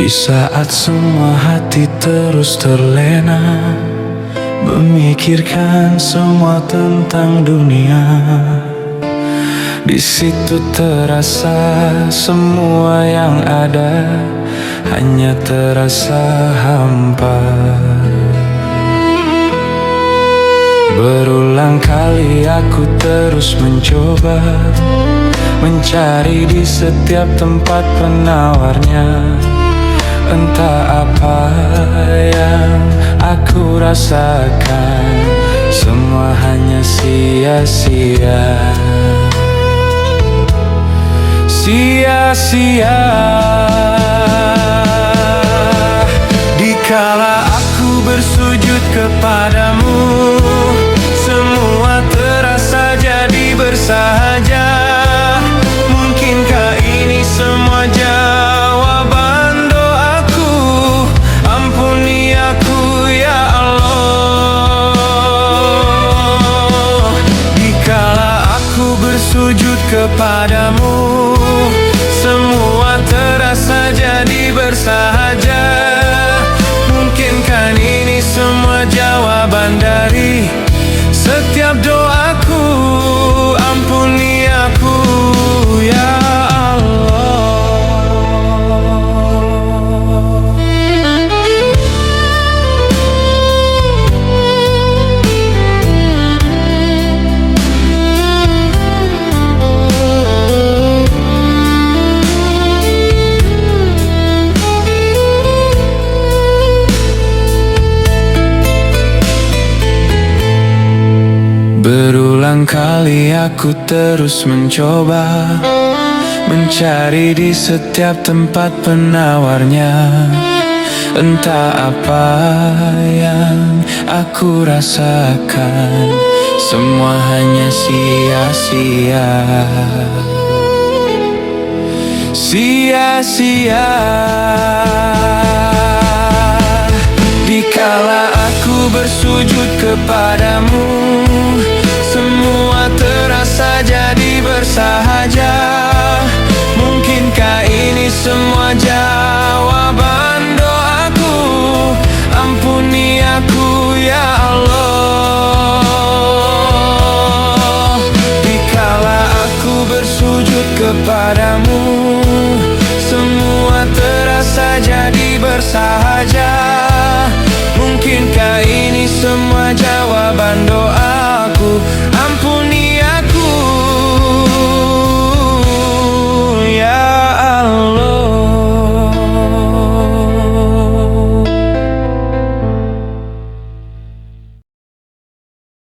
Di saat semua hati terus terlena, memikirkan semua tentang dunia, di situ terasa semua yang ada hanya terasa hampa. Berulang kali aku terus mencoba mencari di setiap tempat penawarnya. Entah apa yang aku rasakan, semua hanya sia-sia. Sia-sia. Dikala aku bersujud kepadamu, semua terasa jadi bersahaja. Mungkinkah ini semua jawaban doaku? Ampuni aku ya Allah. Dikala aku bersujud kepadamu, semua terasa jadi bersahaja. Mungkinkah ini semua jawaban dari setiap doaku? Ampuni aku ya Allah. Berulang kali aku terus mencoba mencari di setiap tempat penawarnya. Entah apa yang aku rasakan, semua hanya sia-sia. Sia-sia. Dikala aku bersujud kepadamu, semua terasa jadi bersahaja. Mungkinkah ini semua jawaban doaku? Ampuni aku ya Allah. Dikala aku bersujud kepadamu, semua terasa jadi bersahaja.